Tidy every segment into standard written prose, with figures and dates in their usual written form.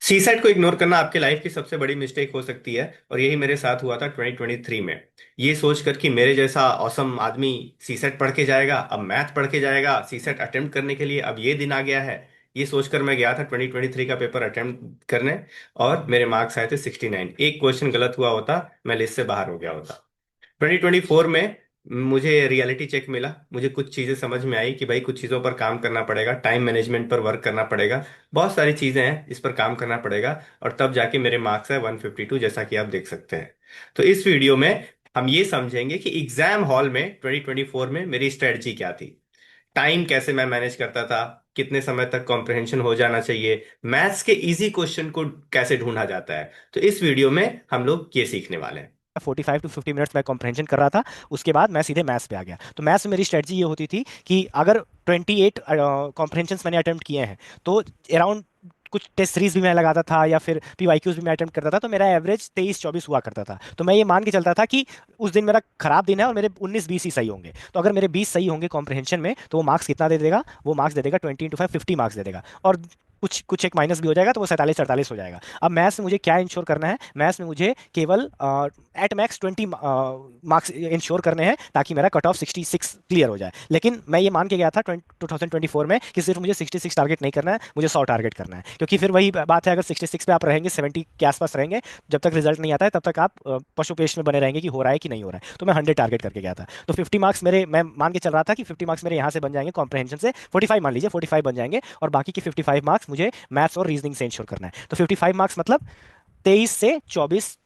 CSAT को ignore करना आपके लाइफ की सबसे बड़ी मिस्टेक हो सकती है, और यही मेरे साथ हुआ था 2023 में। ये सोचकर कि मेरे जैसा औसम आदमी सीसेट पढ़ के जाएगा, अब मैथ पढ़ के जाएगा सीसेट अटेम्प्ट करने के लिए, अब ये दिन आ गया है। ये सोचकर मैं गया था 2023 का पेपर अटेम्प्ट करने, और मेरे मार्क्स आए थे 69। एक क्वेश्चन गलत हुआ होता, मैं लिस्ट से बाहर हो गया होता। 2024 में मुझे रियलिटी चेक मिला, मुझे कुछ चीजें समझ में आई कि भाई कुछ चीजों पर काम करना पड़ेगा, टाइम मैनेजमेंट पर वर्क करना पड़ेगा, बहुत सारी चीजें हैं इस पर काम करना पड़ेगा। और तब जाके मेरे मार्क्स है 152, जैसा कि आप देख सकते हैं। तो इस वीडियो में हम ये समझेंगे कि एग्जाम हॉल में 2024 में मेरी स्ट्रेटजी क्या थी, टाइम कैसे मैं मैनेज करता था, कितने समय तक कॉम्प्रिहेंशन हो जाना चाहिए, मैथ्स के इजी क्वेश्चन को कैसे ढूंढा जाता है। तो इस वीडियो में हम लोग ये सीखने वाले हैं। 45 to 50 मिनट्स मैं कॉम्प्रहेंशन कर रहा था। उसके बाद मैं सीधे मैथ्स पे आ गया। तो मैथ्स में मेरी स्ट्रेटजी ये होती थी कि अगर 28 कॉम्प्रहेंशंस मैंने अटेम्प्ट किए हैं, तो अराउंड कुछ टेस्ट सीरीज भी मैं लगाता था या फिर पीवाईक्यूज भी मैं अटेम्प्ट करता था, तो मेरा एवरेज 23-24 हुआ करता था। तो मैं ये मान के चलता था कि उस दिन मेरा खराब दिन है और मेरे 19-20 ही सही होंगे। तो अगर मेरे 20 सही होंगे कॉम्प्रहेंशन में, तो वो मार्क्स कितना दे देगा? वो मार्क्स दे देगा 20 into 5 50 मार्क्स दे देगा। और कुछ कुछ एक माइनस भी हो जाएगा, तो वो 47-48 हो जाएगा। अब मैथ्स में मुझे क्या इंश्योर करना है? मैथ्स में मुझे केवल एट मैक्स 20 मार्क्स इंश्योर करने हैं, ताकि मेरा कट ऑफ 66 क्लियर हो जाए। लेकिन मैं ये मान के गया था 2024 में कि सिर्फ मुझे 66 टारगेट नहीं करना है, मुझे 100 टारगेट करना है। क्योंकि फिर वही बात है, अगर 66 पे आप रहेंगे, 70 के आसपास रहेंगे, जब तक रिजल्ट नहीं आता है तब तक आप पशु पेश में बने रहेंगे कि हो रहा है कि नहीं हो रहा है। तो मैं 100 टारगेट करके गया था। तो 50 मार्क्स मेरे, मैं मान के चल रहा था कि 50 मार्क्स मेरे यहाँ से बन जाएंगे कॉम्प्रहेंशन से, 45 मान लीजिए, 45 बन जाएंगे, और बाकी के 55 मार्क्स मुझे मैथ्स और रीजनिंग से इंश्योर करना है। तो 55 मार्क्स मतलब 23 से 24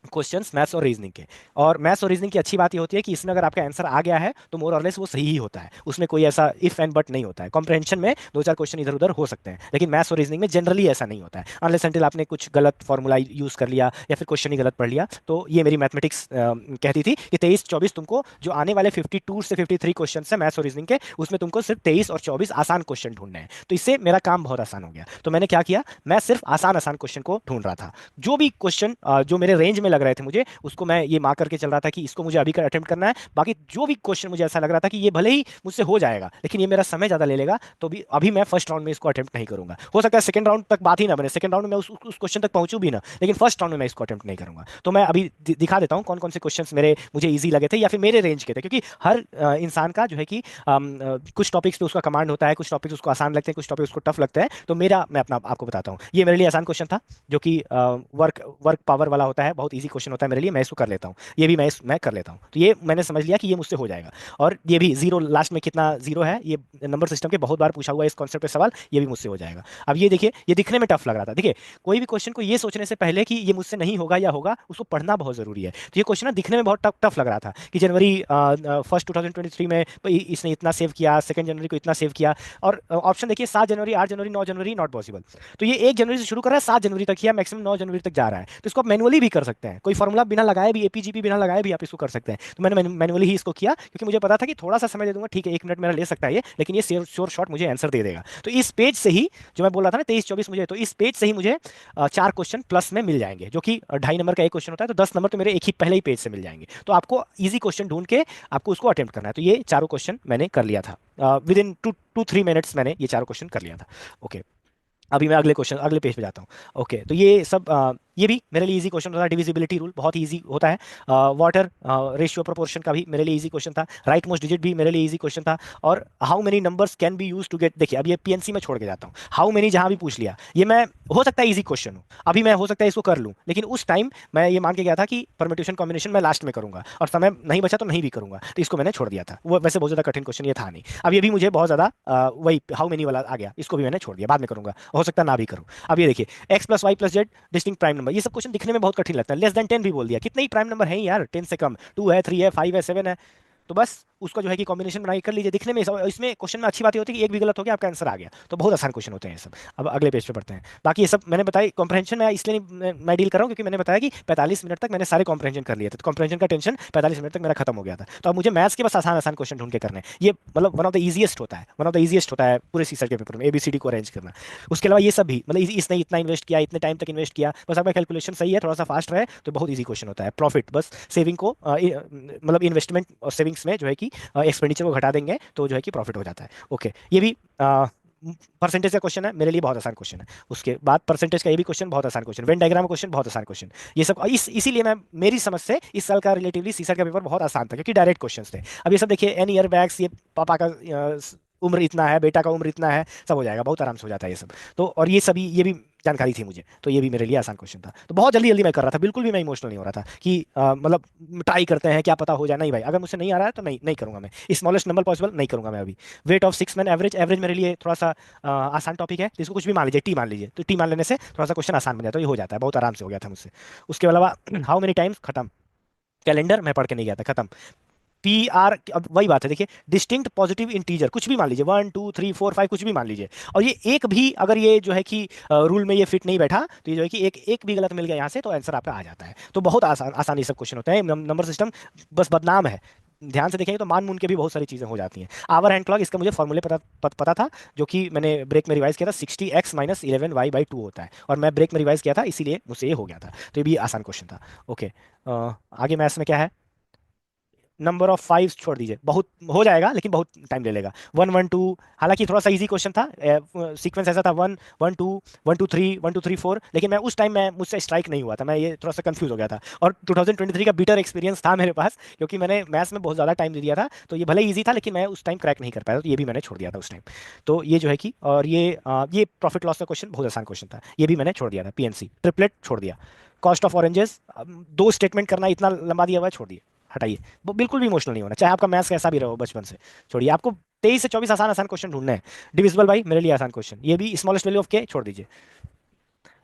क्वेश्चंस मैथ्स और रीजनिंग के। और मैथ्स और रीजनिंग की अच्छी बात ये होती है कि इसमें अगर आपका आंसर आ गया है, तो मोर और लेस वो सही ही होता है, उसमें कोई ऐसा इफ एंड बट नहीं होता है। कॉम्प्रहेंशन में दो चार क्वेश्चन इधर उधर हो सकते हैं, लेकिन मैथ्स और रीजनिंग में जनरली ऐसा नहीं होता है, अनलेस अनटिल आपने कुछ गलत फॉर्मूला यूज कर लिया या फिर क्वेश्चन ही गलत पढ़ लिया। तो ये मेरी मैथमेटिक्स कहती थी कि 23-24 तुमको जो आने वाले 52 से 53 क्वेश्चन है मैथ्स और रीजनिंग के, उसमें तुमको सिर्फ 23 और 24 आसान क्वेश्चन ढूंढने हैं। तो इससे मेरा काम बहुत आसान हो गया। तो मैंने क्या किया, मैं सिर्फ आसान आसान क्वेश्चन को ढूंढ रहा था। जो भी क्वेश्चन जो मेरे रेंज में लग रहे थे मुझे, उसको मैं ये मार्क करके चल रहा था कि इसको मुझे अभी कर अटेम्प्ट करना है। बाकी जो भी क्वेश्चन मुझे ऐसा लग रहा था कि ये भले ही मुझसे हो जाएगा, लेकिन ये मेरा समय ज्यादा ले लेगा, तो भी अभी मैं फर्स्ट राउंड में इसको अटेम्प्ट नहीं करूंगा। हो सकता है सेकंड राउंड तक बात ही ना बने, सेकंड राउंड में मैं उस क्वेश्चन तक पहुंचू भी ना, लेकिन फर्स्ट राउंड में मैं इसको अटेम्प्ट नहीं करूंगा। तो मैं अभी दिखा देता हूँ कौन कौन से क्वेश्चन मेरे मुझे ईजी लगे थे या फिर मेरे रेंज के थे। क्योंकि हर इंसान का जो है कि कुछ टॉपिक्स पे उसका कमांड होता है, कुछ टॉपिक्स उसको आसान लगते हैं, कुछ टॉपिक्स उसको टफ लगते हैं। तो मेरा, मैं अपना आपको बताता हूँ, ये मेरे लिए आसान क्वेश्चन था, जो कि वर्क वर्क पावर वाला होता है, बहुत ईजी क्वेश्चन होता है मेरे लिए, मैं इसको कर लेता हूँ। ये भी मैं कर लेता हूँ। तो ये मैंने समझ लिया कि ये मुझसे हो जाएगा। और ये भी जीरो, लास्ट में कितना जीरो है, ये नंबर सिस्टम के बहुत बार पूछा हुआ है इस कॉन्सेप्ट पे सवाल, ये भी मुझसे हो जाएगा। अब ये देखिए, ये दिखने में टफ लग रहा था। देखिए, कोई भी क्वेश्चन को ये सोचने से पहले कि ये मुझसे नहीं होगा या होगा, उसको पढ़ना बहुत जरूरी है। तो ये क्वेश्चन ना दिखने में बहुत टफ टफ लग रहा था कि जनवरी फर्स्ट 2023 में इसने इतना सेव किया, सेकंड जनवरी को इतना सेव किया। और ऑप्शन देखिए, 7 जनवरी, 8 जनवरी, 9 जनवरी, नॉट पॉसिबल। तो ये 1 जनवरी से शुरू कर रहा है, 7 जनवरी तक या मैक्सिमम 9 जनवरी तक जा रहा है। तो इसको आप मैनुअली भी कर सकते हैं, कोई फॉर्मुला बिना लगाए भी, एपीजीपी बिना लगाए भी आप इसको कर सकते हैं। तो मैंने मैनुअली ही इसको किया, क्योंकि मुझे पता था कि थोड़ा सा समय दे दूंगा, ठीक है, 1 मिनट मेरा ले सकता है ये, लेकिन ये श्योर शॉट मुझे आंसर दे देगा। तो इस पेज से ही, जो मैं बोल रहा था ना 23-24 मुझे, तो इस पेज से ही मुझे 4 क्वेश्चन प्लस में मिल जाएंगे, जो कि 2.5 नंबर का एक क्वेश्चन होता है। तो 10 नंबर तो मेरे एक ही पहले ही पेज से मिल जाएंगे। तो आपको इजी क्वेश्चन ढूंढ के आपको उसको अटेम्प्ट करना है। तो ये चारों क्वेश्चन मैंने कर लिया था विद इन 2-3 मिनट्स, मैंने ये चारों क्वेश्चन कर लिया था। ओके, अभी मैं अगले क्वेश्चन, अगले पेज पे जाता हूँ। ओके, तो ये सब ये भी मेरे लिए इजी क्वेश्चन होता है। डिविजिबिलिटी रूल बहुत इजी होता है। वाटर रेशियो प्रोपोर्शन का भी मेरे लिए इजी क्वेश्चन था। राइट मोस्ट डिजिट भी मेरे लिए इजी क्वेश्चन था। और how many numbers can be use to get, देखिए अब ये पीएनसी में छोड़ के जाता हूँ, हाउ मेनी जहां भी पूछ लिया, ये मैं, हो सकता है इजी क्वेश्चन हो, अभी मैं हो सकता है इसको कर लूँ, लेकिन उस टाइम मैं ये मान के गया था कि परम्यूटेशन कॉम्बिनेशन मैं लास्ट में करूंगा, और समय नहीं बचा तो नहीं भी करूंगा, तो इसको मैंने छोड़ दिया था। वो वैसे बहुत ज्यादा कठिन क्वेश्चन ये था नहीं। अब ये भी मुझे बहुत ज्यादा वही हाउ मेनी वाला आ गया, इसको भी मैंने छोड़ दिया, बाद में करूंगा, हो सकता है ना भी करूँ। अब ये देखिए, x+y+z डिस्टिंक्ट प्राइम नंबर, ये सब क्वेश्चन दिखने में बहुत कठिन लगता है। लेस देन 10 भी बोल दिया, कितने ही प्राइम नंबर है यार, 10 से कम, 2 है, 3 है, 5 है, 7 है। तो बस उसका जो है कि कॉम्बिनेशन बनाई कर लीजिए। दिखने में इसमें क्वेश्चन में अच्छी बात ये होती है कि एक भी गलत हो गया आपका आंसर आ गया। तो बहुत आसान क्वेश्चन होते हैं ये सब। अब अगले पेज पे पढ़ते हैं। बाकी ये सब मैंने बताई कॉम्प्रहेंशन में, इसलिए नहीं मैं डील कर रहा हूँ क्योंकि मैंने बताया कि 45 मिनट तक मैंने सारे कॉम्प्रहेंशन कर लिए थे। तो कॉम्प्रहेंशन का टेंशन 45 मिनट तक मेरा खत्म हो गया था। तो अब मुझे मैथ्स के बस आसान आसान क्वेश्चन ढूंढ के करने हैं। ये मतलब वन ऑफ द ईजिएस्ट होता है, वन ऑफ द ईजिएस्ट होता है पूरे सीसर के पेपर में, एबीसीडी को अरेंज करना। उसके अलावा ये सब भी मतलब इसने इतना इन्वेस्ट किया, इतने टाइम तक इन्वेस्ट किया, बस आपका कैलकुलेशन सही है, थोड़ा सा फास्ट रहे, तो बहुत ईजी क्वेश्चन होता है। प्रॉफिट, बस सेविंग को मतलब इन्वेस्टमेंट और सेविंग्स में जो है कि एक्सपेंडिचर को घटा देंगे, तो जो है कि प्रॉफिट हो जाता है। ओके, ये भी परसेंटेज का क्वेश्चन है मेरे लिए बहुत आसान क्वेश्चन है। उसके बाद परसेंटेज का ये भी क्वेश्चन बहुत आसान क्वेश्चन, वेन डायग्राम का क्वेश्चन बहुत आसान क्वेश्चन। ये सब इसीलिए मैं, मेरी समझ से इस साल का रिलेटिवली सीसर का पेपर बहुत आसान था, क्योंकि डायरेक्ट क्वेश्चन थे। अब ये सब देखिए, एन ईयर बैक्स, ये पापा का उम्र इतना है, बेटा का उम्र इतना है, सब हो जाएगा, बहुत आराम से हो जाता है ये सब। तो और ये सभी, ये भी जानकारी थी मुझे, तो ये भी मेरे लिए आसान क्वेश्चन था। तो बहुत जल्दी जल्दी मैं कर रहा था, बिल्कुल भी मैं इमोशनल नहीं हो रहा था कि मतलब ट्राई करते हैं क्या पता हो जाए। नहीं भाई, अगर मुझसे नहीं आ रहा है तो नहीं नहीं करूंगा मैं, स्मॉलेस्ट नंबर पॉसिबल नहीं करूंगा मैं अभी। Weight of 6 man average, average मेरे लिए थोड़ा सा आसान टॉपिक है, जिसको कुछ भी मान लीजिए, टी मान लीजिए, तो टी मान लेने से थोड़ा सा क्वेश्चन आसान बन जाता है, तो ये हो जाता है, बहुत आराम से हो गया था मुझसे। उसके अलावा हाउ मेनी टाइम्स, खत्म। कैलेंडर मैं पढ़ के नहीं गया था, खत्म। पी आर, अब वही बात है, देखिए डिस्टिंक्ट पॉजिटिव इंटीजर कुछ भी मान लीजिए, 1 2 3 4 5 कुछ भी मान लीजिए, और ये एक भी अगर ये जो है कि रूल में ये फिट नहीं बैठा, तो ये जो है कि एक एक भी गलत मिल गया यहाँ से, तो आंसर आपका आ जाता है। तो बहुत आसान आसानी सब क्वेश्चन होते हैं, नंबर सिस्टम बस बदनाम है। ध्यान से देखेंगे तो मान मून के भी बहुत सारी चीजें हो जाती हैं। आवर हैंड क्लॉक, इसका मुझे फॉर्मूले पता था, जो कि मैंने ब्रेक में रिवाइज किया था, 60x - 11y/2 होता है, और मैं ब्रेक में रिवाइज किया था, इसीलिए मुझसे ये हो गया था। तो ये भी आसान क्वेश्चन था। ओके, आगे मैथ्स में क्या है, नंबर ऑफ फाइव छोड़ दीजिए, बहुत हो जाएगा लेकिन बहुत टाइम ले लेगा। 1 1 2, हालांकि थोड़ा सा इजी क्वेश्चन था, सीक्वेंस ऐसा था, 1 1 2 1 2 3 1 2 3 4, लेकिन मैं उस टाइम मैं मुझसे स्ट्राइक नहीं हुआ था, मैं ये थोड़ा सा कंफ्यूज हो गया था। और 2023 का बीटर एक्सपीरियंस था मेरे पास, क्योंकि मैंने मैथ्स में बहुत ज़्यादा टाइम दे दिया था, तो ये भले इजी था लेकिन मैं उस टाइम क्रैक नहीं कर पाया था, तो ये भी मैंने छोड़ दिया था उस टाइम। तो ये जो है कि, और ये प्रॉफिट लॉस का क्वेश्चन बहुत आसान क्वेश्चन था, ये भी मैंने छोड़ दिया था, पीएनसी ट्रिपलेट छोड़ दिया। कॉस्ट ऑफ ऑरेंजेस, दो स्टेटमेंट करना इतना लंबा दिया हुआ है, छोड़ दिए, हटाइए। वो बिल्कुल भी इमोशनल नहीं होना, चाहे आपका मैथ्स कैसा भी रहो बचपन से। छोड़िए, आपको 23 से 24 आसान आसान क्वेश्चन ढूंढने हैं। डिविजिबल बाई मेरे लिए आसान क्वेश्चन, ये भी स्मॉलेस्ट वैल्यू ऑफ के छोड़ दीजिए।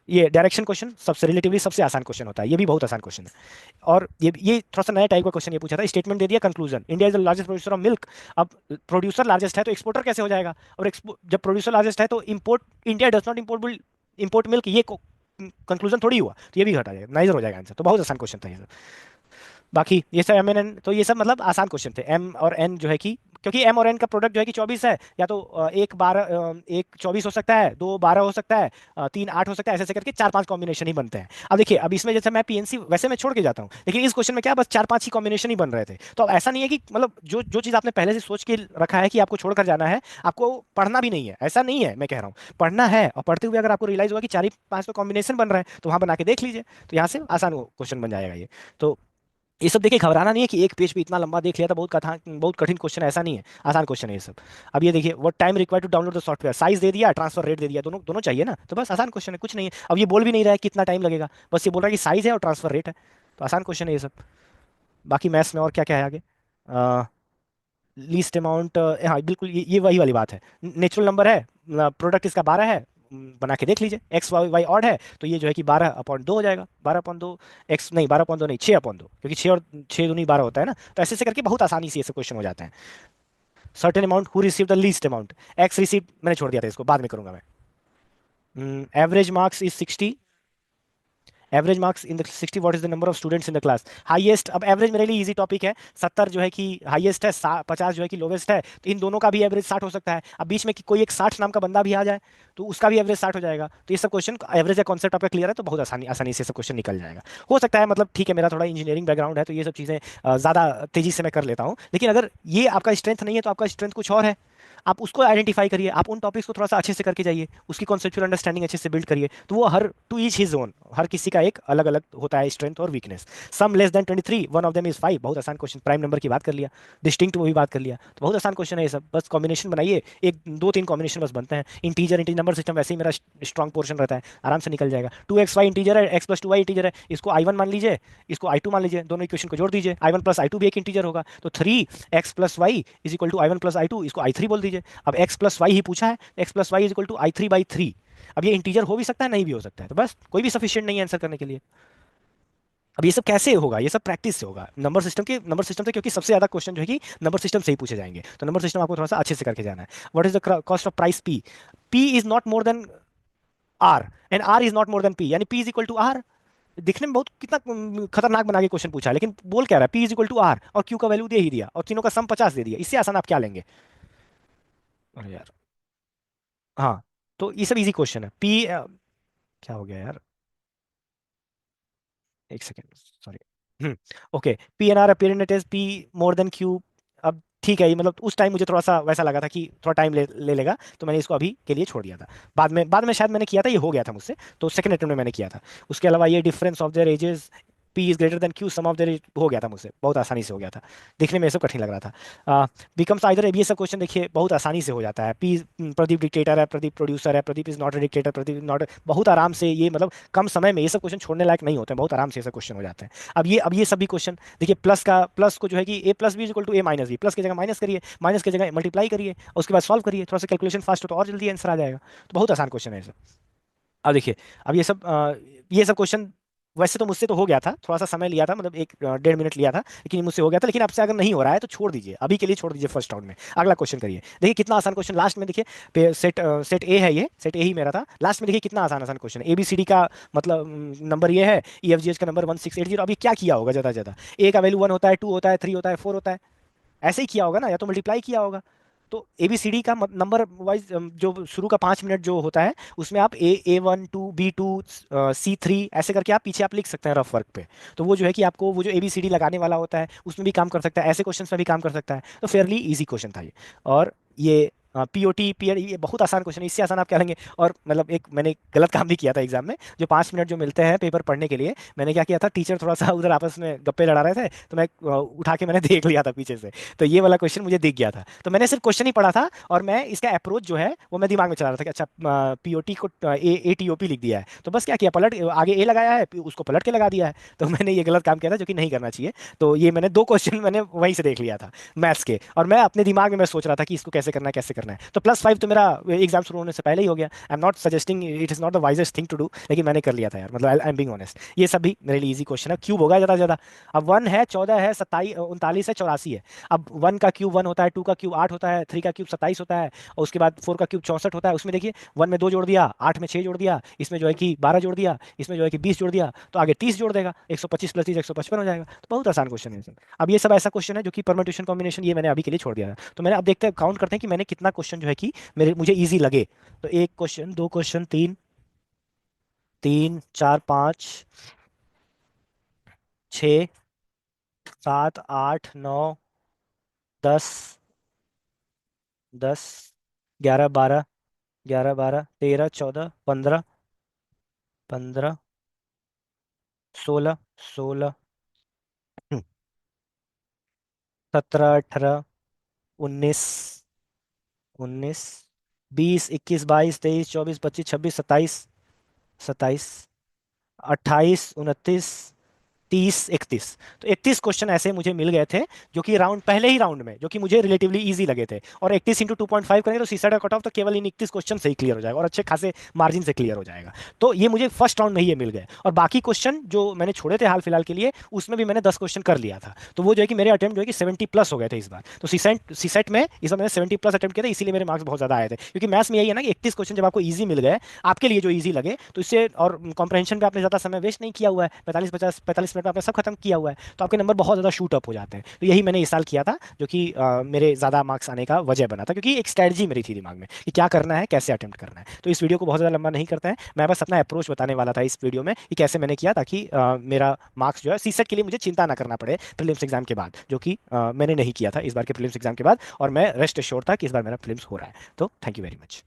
ये डायरेक्शन क्वेश्चन सबसे रिलेटिवली सबसे आसान क्वेश्चन होता है, ये भी बहुत आसान क्वेश्चन है। और ये थोड़ा सा नया टाइप का क्वेश्चन ये पूछा था, स्टेटमेंट दे दिया, conclusion, India is the largest producer of milk. अब प्रोड्यूसर लार्जेस्ट है तो एक्सपोर्टर कैसे हो जाएगा, और जब प्रोड्यूसर लार्जेस्ट है तो import, India does not import milk, ये कंक्लूजन थोड़ी हुआ, तो ये भी हटा जाएगा, नाइजर हो जाएगा आंसर। तो बहुत आसान क्वेश्चन था ये। बाकी ये सब एम एन एन, तो ये सब मतलब आसान क्वेश्चन थे। एम और एन जो है कि, क्योंकि एम और एन का प्रोडक्ट जो है कि 24 है, या तो एक 24 हो सकता है, दो 12 हो सकता है, 3 8 हो सकता है, ऐसे ऐसे करके 4 5 कॉम्बिनेशन ही बनते हैं। अब देखिए, अब इसमें जैसे मैं पीएनसी वैसे मैं छोड़ के जाता हूँ, लेकिन इस क्वेश्चन में क्या, बस 4 5 ही कॉम्बिनेशन ही बन रहे थे। तो अब ऐसा नहीं है कि मतलब जो जो चीज़ आपने पहले से सोच के रखा है कि आपको छोड़कर जाना है, आपको पढ़ना भी नहीं है, ऐसा नहीं है, मैं कह रहा हूँ पढ़ना है, और पढ़ते हुए अगर आपको रियलाइज हुआ कि 4 ही 5 तो कॉम्बिनेशन बन रहे हैं, तो वहां बना के देख लीजिए, तो यहाँ से आसान क्वेश्चन बन जाएगा ये। तो ये सब देखिए, घबराना नहीं है कि एक पेज पे इतना लंबा देख लिया था, बहुत कथा, बहुत कठिन क्वेश्चन, ऐसा नहीं है, आसान क्वेश्चन है ये सब। अब ये देखिए, what time required to download the software, size दे दिया, ट्रांसफर रेट दे दिया, दोनों दोनों चाहिए ना, तो बस आसान क्वेश्चन है, कुछ नहीं है। अब ये बोल भी नहीं रहा है कितना टाइम लगेगा, बस ये बोल रहा है कि साइज है और ट्रांसफर रेट है, तो आसान क्वेश्चन है ये सब। बाकी मैथ्स में और क्या क्या है आगे, लीस्ट अमाउंट, हाँ बिल्कुल, ये वही वाली बात है, नेचुरल नंबर है, प्रोडक्ट इसका 12 है, बना के देख लीजिए, एक्स वाई वाई ऑड है, तो ये जो है कि 12/2 हो जाएगा, 12/2, एक्स नहीं 12/2 नहीं, 6/2, क्योंकि 6 और 6 दूनी 12 होता है ना, तो ऐसे ऐसे करके बहुत आसानी से ये सब क्वेश्चन हो जाते हैं। Certain amount, who receive the least amount, x receive मैंने छोड़ दिया था, इसको बाद में करूंगा मैं। Average marks is 60, average marks in the 60, what is the number of students in the class, highest. अब एवरेज मेरे लिए इजी टॉपिक है, 70 जो है कि हाईएस्ट है, 50 जो है कि लोवेस्ट है, तो इन दोनों का भी एवरेज 60 हो सकता है। अब बीच में कि कोई एक 60 नाम का बंदा भी आ जाए, तो उसका भी एवरेज 60 हो जाएगा। तो ये सब क्वेश्चन एवरेज का कॉन्सेप्ट आपका क्लियर है, तो बहुत आसानी आसानी से सब क्वेश्चन निकल जाएगा। हो सकता है मतलब, ठीक है, मेरा थोड़ा इंजीनियरिंग बैकग्राउंड है, तो ये सब चीज़ें ज़्यादा तेजी से मैं कर लेता हूँ, लेकिन अगर ये आपका स्ट्रेंथ नहीं है, तो आपका स्ट्रेंथ कुछ और है, आप उसको आइडेंटिफाई करिए, आप उन टॉपिक्स को थोड़ा सा अच्छे से करके जाइए, उसकी कॉन्सेप्चुअल अंडरस्टैंडिंग अच्छे से बिल्ड करिए, तो वो हर टू ईच हिज जोन, हर किसी का एक अलग अलग होता है स्ट्रेंथ और weakness. Some less than 23, one of them is 5, बहुत आसान क्वेश्चन, प्राइम नंबर की बात कर लिया, डिस्टिंक्ट वो भी बात कर लिया, तो बहुत आसान क्वेश्चन है ये सब, बस कॉम्बिनेशन बनाइए, एक दो तीन कॉम्बिनेशन बस बनते हैं। इंटीजर इंटीजर नंबर सिस्टम वैसे ही मेरा स्ट्रॉन्ग पोर्शन रहता है, आराम से निकल जाएगा। 2xy इंटीजर है, x+2y इंटीजर है, इसको I1 मान लीजिए, इसको I2 मान लीजिए, दोनों इक्वेशन को जोड़ दीजिए, I1 + I2 भी एक इंटीजर होगा, तो 3x + y = I1 + I2, इसको I3 बोल दीजिए। अब x+y ही पूछा है, x+y = I3/3। अब ये इंटीजर हो भी सकता है, नहीं भी हो सकता है, तो बस कोई भी सफिशिएंट नहीं है आंसर करने के लिए। अब ये सब कैसे होगा, ये सब प्रैक्टिस से होगा, नंबर सिस्टम से, क्योंकि सबसे ज्यादा क्वेश्चन जो है कि नंबर सिस्टम से ही पूछे जाएंगे, तो नंबर सिस्टम आपको थोड़ा सा अच्छे से करके जाना है। What is the cost of price P, P is not more than R, and R is not more than P, यानी P is equal to R. दिखने में बहुत कितना खतरनाक बना के क्वेश्चन पूछा है, लेकिन बोल क्या रहा है, P is equal to R, और क्यू का वैल्यू दे ही दिया, और तीनों का सम 50 दे दिया, इससे आसान आप क्या लेंगे। अरे यार, हाँ, तो ये सब इजी क्वेश्चन है। क्या हो गया यार, एक second, sorry. Okay, P N R appear in test, P more than Q. अब ठीक है, ये मतलब उस टाइम मुझे थोड़ा सा वैसा लगा था कि थोड़ा टाइम ले लेगा, तो मैंने इसको अभी के लिए छोड़ दिया था। बाद में शायद मैंने किया था, ये हो गया था मुझसे, तो सेकंड अटेम्प्ट में मैंने किया था। उसके अलावा ये difference of their ages, P is greater than Q sum of their, हो गया था मुझसे, बहुत आसानी से हो गया था। दिखने में ये सब कठिन लग रहा था। बिकम्स आइदर, ये सब क्वेश्चन देखिए बहुत आसानी से हो जाता है। पी, प्रदीप डिक्टेटर है, प्रदीप प्रोड्यूसर है, Pradeep is not a dictator, Pradeep not, बहुत आराम से ये मतलब कम समय में ये सब क्वेश्चन छोड़ने लायक नहीं होते हैं, बहुत आराम से ये सब क्वेश्चन हो जाते हैं। अब ये सभी क्वेश्चन देखिए, प्लस को जो है कि A plus B is equal to A minus B, plus की जगह माइनस करिए, माइनस की जगह मल्टीप्लाई करिए, और उसके बाद सॉल्व करिए, थोड़ा सा कैलकुलेशन फास्ट हो तो और जल्दी आंसर आ जाएगा। तो बहुत आसान क्वेश्चन है ये सब। अब देखिए, अब ये सब क्वेश्चन वैसे तो मुझसे तो हो गया था, थोड़ा सा समय लिया था, मतलब 1 डेढ़ मिनट लिया था, लेकिन ये मुझसे हो गया था। लेकिन आपसे अगर नहीं हो रहा है तो छोड़ दीजिए, अभी के लिए छोड़ दीजिए फर्स्ट राउंड में। अगला क्वेश्चन करिए, देखिए कितना आसान क्वेश्चन लास्ट में। देखिए सेट ए है, ये सेट ए ही मेरा था लास्ट में। देखिए कितना आसान आसान क्वेश्चन है। ABCD का मतलब नंबर ये है, EFGH का नंबर 1680। अभी क्या किया होगा ज़्यादा से ज़्यादा, ए का वैल्यू 1 होता है, 2 होता है, 3 होता है, 4 होता है, ऐसे ही किया होगा ना, या तो मल्टीप्लाई किया होगा। तो ABCD का नंबर वाइज जो शुरू का 5 मिनट जो होता है, उसमें आप A1 2 B2 C3 ऐसे करके आप पीछे आप लिख सकते हैं रफ वर्क पे। तो वो जो है कि आपको वो जो ABCD लगाने वाला होता है उसमें भी काम कर सकता है, ऐसे क्वेश्चन में भी काम कर सकता है। तो फेयरली इजी क्वेश्चन था ये। और ये POT पीरियड, ये बहुत आसान क्वेश्चन है, इससे आसान आप क्या लेंगे। और मतलब एक मैंने गलत काम भी किया था एग्जाम में, जो 5 मिनट जो मिलते हैं पेपर पढ़ने के लिए, मैंने क्या किया था, टीचर थोड़ा सा उधर आपस में गप्पे लड़ा रहे थे, तो मैं उठा के मैंने देख लिया था पीछे से। तो ये वाला क्वेश्चन मुझे दिख गया था, तो मैंने सिर्फ क्वेश्चन ही पढ़ा था, और मैं इसका अप्रोच जो है वो मैं दिमाग में चला रहा था कि अच्छा POT को ATOP लिख दिया है, तो बस क्या किया, पलट आगे ए लगाया है, उसको पलट के लगा दिया है। तो मैंने ये गलत काम किया था, जो कि नहीं करना चाहिए। तो ये मैंने 2 क्वेश्चन मैंने वहीं से देख लिया था मैथ्स के, और मैं अपने दिमाग में मैं सोच रहा था कि इसको कैसे करना है, कैसे करना है। तो +5 तो मेरा एग्जाम शुरू होने से पहले ही हो गया। I am not suggesting, it is not the wisest thing to do, लेकिन मैंने कर लिया था यार, मतलब आई एम बीइंग ऑनेस्ट। ये सब भी मेरे लिए इजी क्वेश्चन है, क्यूब होगा ज़्यादा से ज़्यादा। अब 1 है, 14 है, 27 39 है, 84 है। अब 1 का क्यूब 1 होता है, 2 का क्यूब 8 होता है, 3 का क्यूब 27 होता है, और उसके बाद 4 का क्यूब 64 होता है। उसमें देखिए 1 में 2 जोड़ दिया, 8 में 6 जोड़ दिया, इसमें जो है कि 12 जोड़ दिया, इसमें जो है कि 20 जोड़ दिया, तो आगे 30 जोड़ देगा, 125 + 30 155 हो जाएगा। तो बहुत आसान क्वेश्चन है सर। अब ये सब ऐसा क्वेश्चन है जो कि परम्यूटेशन कॉम्बिनेशन, ये मैंने अभी के लिए छोड़ दिया है। तो मैंने अब देखते हैं, काउंट करते हैं कि मैंने कितना क्वेश्चन जो है कि मेरे मुझे ईजी लगे। तो 1 क्वेश्चन, 2 क्वेश्चन, तीन, 4 5 6 7 8 9 10, 11 12, 13 14 15, 16 17 18 19, 19 20 21 22 23 24 25 27 28 29 30 31। तो 31 क्वेश्चन ऐसे मुझे मिल गए थे, जो कि राउंड पहले ही राउंड में, जो कि मुझे रिलेटिवली इजी लगे थे। और 31 × 2.5 करेंगे तो सीसैट का कट ऑफ तो केवल इन 31 क्वेश्चन से ही क्लियर हो जाएगा, और अच्छे खासे मार्जिन से क्लियर हो जाएगा। तो ये मुझे फर्स्ट राउंड में ही ये मिल गए, और बाकी क्वेश्चन जो मैंने छोड़े थे हाल फिलहाल के लिए, उसमें भी मैंने 10 क्वेश्चन कर लिया था। तो वो जो है कि मेरे अटेम्प्ट जो है कि 70+ हो गए थे इस बार। तो सीसेट में इस बार मैंने 70+ अटेम्प्ट किया था, इसीलिए मेरे मार्क्स बहुत ज्यादा आए थे। क्योंकि मैथ्स में यही है ना कि 31 क्वेश्चन जब आपको ईजी मिल गए, आपके लिए जो ईजी लगे, तो इससे और कॉम्प्रहेंशन पे आपने ज्यादा समय वेस्ट नहीं किया हुआ है, 45 मिनट में आपने सब खत्म किया हुआ है, तो आपके नंबर बहुत ज़्यादा शूट अप हो जाते हैं। तो यही मैंने इस साल किया था, जो कि मेरे ज़्यादा मार्क्स आने का वजह बना था, क्योंकि एक स्ट्रेटजी मेरी थी दिमाग में कि क्या करना है, कैसे अटेम्प्ट करना है। तो इस वीडियो को बहुत ज़्यादा लंबा नहीं करते हैं, मैं बस अपना अप्रोच बताने वाला था इस वीडियो में कि कैसे मैंने किया, ताकि मेरा मार्क्स जो है सीसेट के लिए मुझे चिंता ना करना पड़े प्रीलिम्स एग्जाम के बाद, जो कि मैंने नहीं किया था इस बार के प्रीलिम्स एग्जाम के बाद। और मैं रेस्ट एश्योर था कि इस बार मेरा प्रीलिम्स हो रहा है। तो थैंक यू वेरी मच।